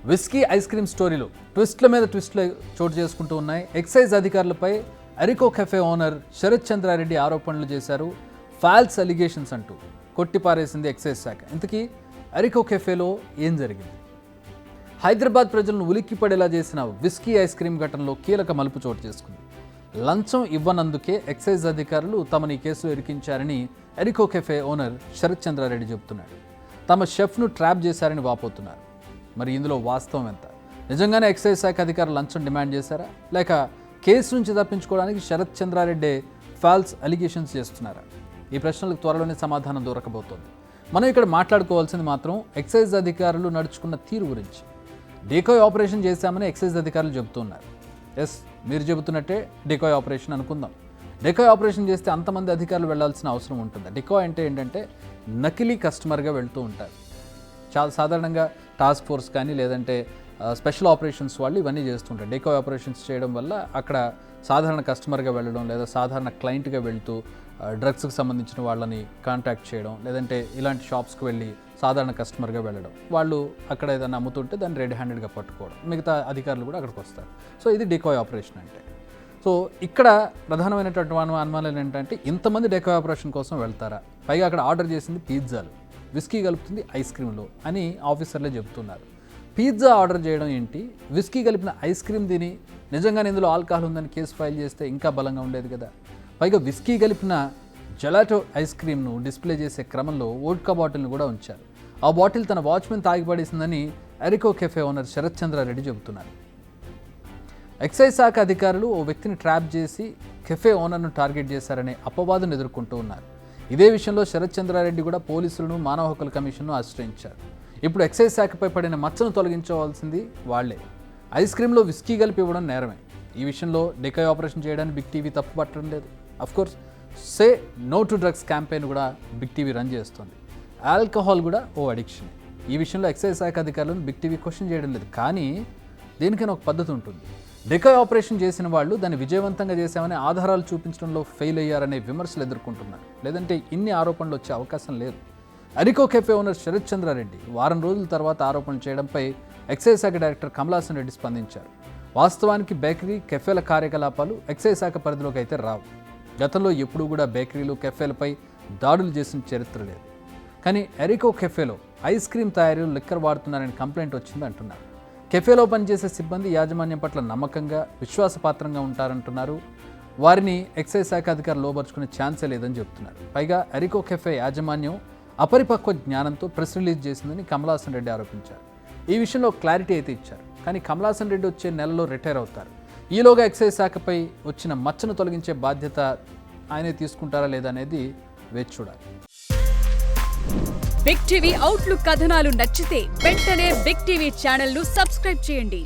Whisky ice cream స్టోరీలో ట్విస్ట్ల మీద ట్విస్ట్లు చోటు చేసుకుంటూ ఉన్నాయి. ఎక్సైజ్ అధికారులపై అరికో కెఫే ఓనర్ శరత్ చంద్రారెడ్డి ఆరోపణలు చేశారు. ఫాల్స్ అలిగేషన్స్ అంటూ కొట్టిపారేసింది ఎక్సైజ్ శాఖ. ఇంతకీ అరికో కెఫేలో ఏం జరిగింది? హైదరాబాద్ ప్రజలను ఉలిక్కిపడేలా చేసిన విస్కీ ఐస్ క్రీమ్ ఘటనలో కీలక మలుపు చోటు చేసుకుంది. లంచం ఇవ్వనందుకే ఎక్సైజ్ అధికారులు తమని కేసులో ఇరికించారని అరికో కెఫే ఓనర్ శరత్ చంద్రారెడ్డి చెబుతున్నాడు. తమ షెఫ్ను ట్రాప్ చేశారని వాపోతున్నారు. మరి ఇందులో వాస్తవం ఎంత? నిజంగానే ఎక్సైజ్ శాఖ అధికారులు లంచం డిమాండ్ చేశారా, లేక కేసు నుంచి తప్పించుకోవడానికి శరత్ చంద్రారెడ్డి ఫాల్స్ అలిగేషన్స్ చేస్తున్నారా? ఈ ప్రశ్నలకు త్వరలోనే సమాధానం దొరకబోతోంది. మనం ఇక్కడ మాట్లాడుకోవాల్సింది మాత్రం ఎక్సైజ్ అధికారులు నడుచుకున్న తీరు గురించి. డీకాయ్ ఆపరేషన్ చేశామని ఎక్సైజ్ అధికారులు చెబుతున్నారు. ఎస్, మీరు చెబుతున్నట్టే డీకాయ్ ఆపరేషన్ అనుకుందాం. డీకాయ్ ఆపరేషన్ చేస్తే అంతమంది అధికారులు వెళ్లాల్సిన అవసరం ఉంటుంది. డీకాయ్ అంటే ఏంటంటే నకిలీ కస్టమర్గా వెళ్తూ ఉంటారు. చాలా సాధారణంగా టాస్క్ ఫోర్స్ కానీ లేదంటే స్పెషల్ ఆపరేషన్స్ వాళ్ళు ఇవన్నీ చేస్తుంటారు. డీకాయ్ ఆపరేషన్స్ చేయడం వల్ల అక్కడ సాధారణ కస్టమర్గా వెళ్ళడం లేదా సాధారణ క్లయింట్గా వెళ్తూ డ్రగ్స్కి సంబంధించిన వాళ్ళని కాంటాక్ట్ చేయడం, లేదంటే ఇలాంటి షాప్స్కి వెళ్ళి సాధారణ కస్టమర్గా వెళ్ళడం, వాళ్ళు అక్కడ ఏదైనా అమ్ముతుంటే దాన్ని రెడ్ హ్యాండెడ్గా పట్టుకోవడం, మిగతా అధికారులు కూడా అక్కడికి వస్తారు. సో ఇది డీకాయ్ ఆపరేషన్ అంటే. సో ఇక్కడ ప్రధానమైనటువంటి అనుమానాలు ఏంటంటే ఇంతమంది డీకాయ్ ఆపరేషన్ కోసం వెళ్తారా? పైగా అక్కడ ఆర్డర్ చేసింది పిజ్జాలు, విస్కీ కలుపుతుంది ఐస్ క్రీమ్లో అని ఆఫీసర్లే చెబుతున్నారు. పిజ్జా ఆర్డర్ చేయడం ఏంటి, విస్కీ కలిపిన ఐస్ క్రీమ్ తిని నిజంగానే ఇందులో ఆల్కహాల్ ఉందని కేసు ఫైల్ చేస్తే ఇంకా బలంగా ఉండేది కదా. పైగా విస్కీ కలిపిన జెలాటో ఐస్ క్రీమ్ను డిస్ప్లే చేసే క్రమంలో వోడ్కా బాటిల్ను కూడా ఉంచారు. ఆ బాటిల్ తన వాచ్మెన్ తాగిపడేసిందని అరికో కెఫే ఓనర్ శరత్ చంద్రారెడ్డి చెబుతున్నారు. ఎక్సైజ్ శాఖ అధికారులు ఓ వ్యక్తిని ట్రాప్ చేసి కెఫే ఓనర్ను టార్గెట్ చేశారనే అపవాదును ఎదుర్కొంటూ ఉన్నారు. ఇదే విషయంలో శరత్ చంద్రారెడ్డి కూడా పోలీసులను, మానవ హక్కుల కమిషన్ను ఆశ్రయించారు. ఇప్పుడు ఎక్సైజ్ శాఖపై పడిన మచ్చను తొలగించవలసింది వాళ్లే. ఐస్ క్రీమ్లో విస్కీ కలిపి ఇవ్వడం నేరమే. ఈ విషయంలో డీకాయ్ ఆపరేషన్ చేయడానికి బిగ్ టీవీ తప్పు పట్టడం లేదు. Of course say no to drugs campaign కూడా బిగ్ టీవీ రన్ చేస్తుంది. ఆల్కహాల్ కూడా ఓ అడిక్షన్. ఈ విషయంలో ఎక్సైజ్ శాఖ అధికారులను బిగ్ టీవీ క్వశ్చన్ చేయడం లేదు. కానీ దేనికైనా ఒక పద్ధతి ఉంటుంది. డీకాయ్ ఆపరేషన్ చేసిన వాళ్ళు దాన్ని విజయవంతంగా చేశామని ఆధారాలు చూపించడంలో ఫెయిల్ అయ్యారనే విమర్శలు ఎదుర్కొంటున్నారు. లేదంటే ఇన్ని ఆరోపణలు వచ్చే అవకాశం లేదు. అరికో కెఫే ఓనర్ శరత్ చంద్రారెడ్డి వారం రోజుల తర్వాత ఆరోపణలు చేయడంపై ఎక్సైజ్ శాఖ డైరెక్టర్ కమలాసన్ రెడ్డి స్పందించారు. వాస్తవానికి బేకరీ, కెఫేల కార్యకలాపాలు ఎక్సైజ్ శాఖ పరిధిలోకి అయితే రావు. గతంలో ఎప్పుడూ కూడా బేకరీలు, కెఫేలపై దాడులు చేసిన చరిత్ర లేదు. కానీ అరికో కెఫేలో ఐస్ క్రీమ్ తయారీలో లిక్కర్ వాడుతున్నారని కంప్లైంట్ వచ్చింది అంటున్నారు. కెఫేలో పనిచేసే సిబ్బంది యాజమాన్యం పట్ల నమ్మకంగా, విశ్వాసపాత్రంగా ఉంటారంటున్నారు. వారిని ఎక్సైజ్ శాఖ అధికారులు లోబర్చుకునే ఛాన్సే లేదని చెప్తున్నారు. పైగా అరికో కెఫే యాజమాన్యం అపరిపక్వ జ్ఞానంతో ప్రెస్ రిలీజ్ చేసిందని కమలాసన్ రెడ్డి ఆరోపించారు. ఈ విషయంలో క్లారిటీ అయితే ఇచ్చారు. కానీ కమలాసన్ రెడ్డి వచ్చే నెలలో రిటైర్ అవుతారు. ఈలోగా ఎక్సైజ్ శాఖపై వచ్చిన మచ్చను తొలగించే బాధ్యత ఆయనే తీసుకుంటారా లేదా అనేది వేచి చూడాలి. బిగ్ టీవీ అవుట్లుక్ కథనాలు నచ్చితే వెంటనే బిగ్ టీవీ ఛానల్ ను సబ్స్క్రైబ్ చేయండి.